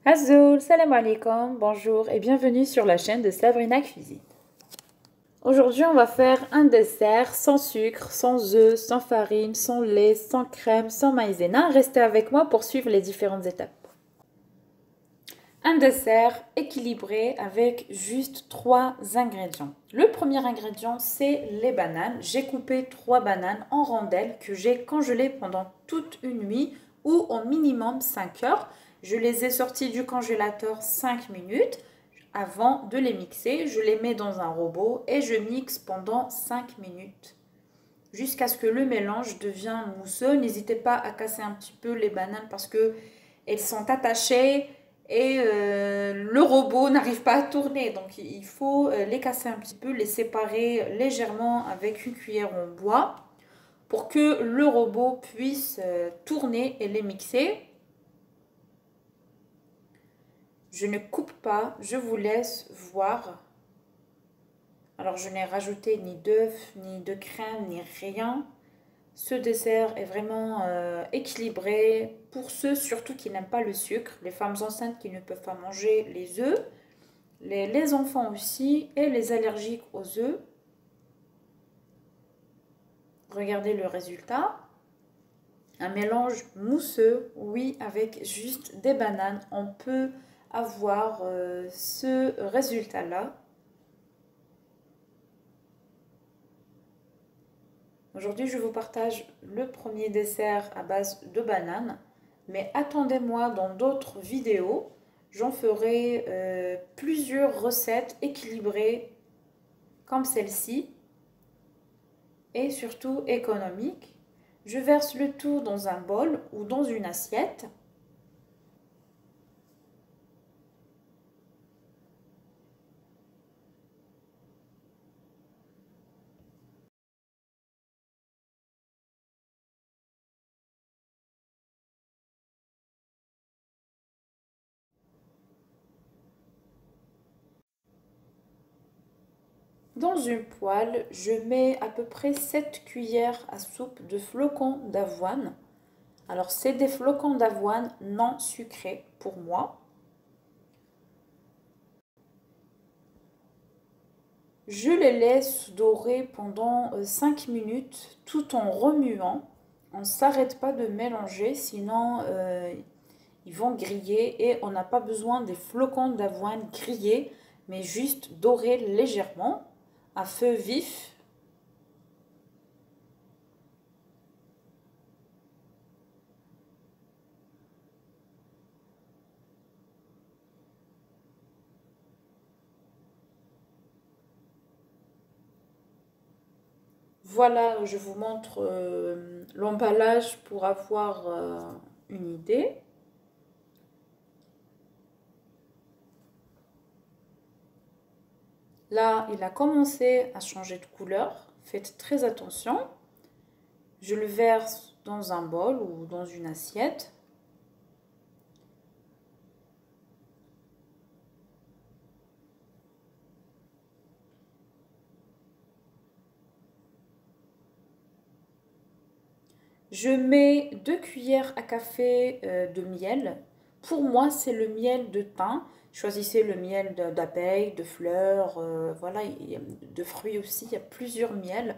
Azul, salam alaikum, bonjour et bienvenue sur la chaîne de Sabrina Cuisine. Aujourd'hui, on va faire un dessert sans sucre, sans œufs, sans farine, sans lait, sans crème, sans maïzena. Restez avec moi pour suivre les différentes étapes. Un dessert équilibré avec juste 3 ingrédients. Le premier ingrédient, c'est les bananes. J'ai coupé 3 bananes en rondelles que j'ai congelées pendant toute une nuit ou au minimum 5 heures. Je les ai sorties du congélateur 5 minutes. Avant de les mixer, je les mets dans un robot et je mixe pendant 5 minutes jusqu'à ce que le mélange devienne mousseux. N'hésitez pas à casser un petit peu les bananes parce que elles sont attachées et le robot n'arrive pas à tourner. Donc il faut les casser un petit peu, les séparer légèrement avec une cuillère en bois pour que le robot puisse tourner et les mixer. Je ne coupe pas, je vous laisse voir. Alors je n'ai rajouté ni d'œufs, ni de crème, ni rien. Ce dessert est vraiment équilibré pour ceux surtout qui n'aiment pas le sucre, les femmes enceintes qui ne peuvent pas manger les œufs, les enfants aussi et les allergiques aux œufs. Regardez le résultat. Un mélange mousseux, oui, avec juste des bananes. On peut avoir ce résultat-là. Aujourd'hui, je vous partage le premier dessert à base de bananes, mais attendez-moi dans d'autres vidéos. J'en ferai plusieurs recettes équilibrées comme celle-ci et surtout économiques. Je verse le tout dans un bol ou dans une assiette. Dans une poêle, je mets à peu près 7 cuillères à soupe de flocons d'avoine. Alors, c'est des flocons d'avoine non sucrés pour moi. Je les laisse dorer pendant 5 minutes tout en remuant. On ne s'arrête pas de mélanger, sinon ils vont griller et on n'a pas besoin des flocons d'avoine grillés, mais juste dorés légèrement à feu vif. Voilà, je vous montre l'emballage pour avoir une idée. Là, il a commencé à changer de couleur. Faites très attention. Je le verse dans un bol ou dans une assiette. Je mets 2 cuillères à café de miel. Pour moi, c'est le miel de thym. Choisissez le miel d'abeilles, de fleurs, voilà, de fruits aussi. Il y a plusieurs miels.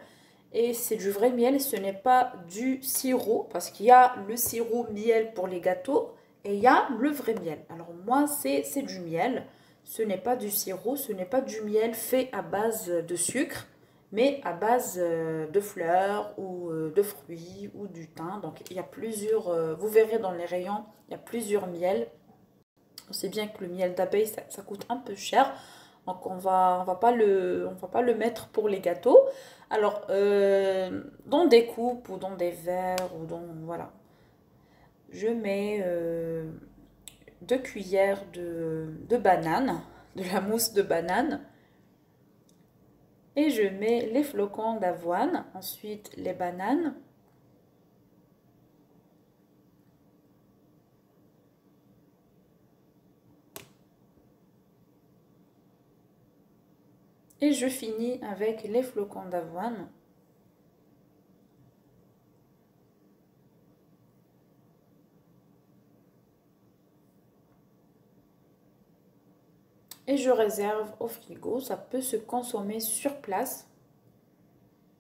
Et c'est du vrai miel, ce n'est pas du sirop, parce qu'il y a le sirop miel pour les gâteaux et il y a le vrai miel. Alors moi, c'est du miel. Ce n'est pas du sirop, ce n'est pas du miel fait à base de sucre, mais à base de fleurs ou de fruits ou du thym. Donc il y a plusieurs, vous verrez dans les rayons, il y a plusieurs miels. On sait bien que le miel d'abeille, ça coûte un peu cher. Donc on va pas le mettre pour les gâteaux. Alors, dans des coupes ou dans des verres ou dans, voilà. Je mets 2 cuillères de banane, de la mousse de banane. Et je mets les flocons d'avoine, ensuite les bananes. Et je finis avec les flocons d'avoine. et je réserve au frigo. Ça peut se consommer sur place.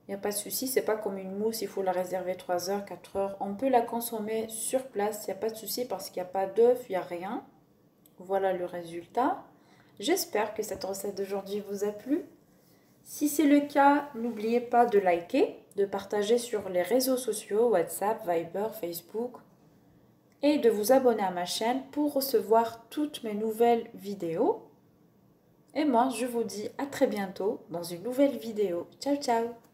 Il n'y a pas de souci, c'est pas comme une mousse, il faut la réserver 3 heures, 4 heures. On peut la consommer sur place, il n'y a pas de souci parce qu'il n'y a pas d'œuf, il n'y a rien. Voilà le résultat. J'espère que cette recette d'aujourd'hui vous a plu. Si c'est le cas, n'oubliez pas de liker, de partager sur les réseaux sociaux, WhatsApp, Viber, Facebook et de vous abonner à ma chaîne pour recevoir toutes mes nouvelles vidéos. Et moi, je vous dis à très bientôt dans une nouvelle vidéo. Ciao, ciao!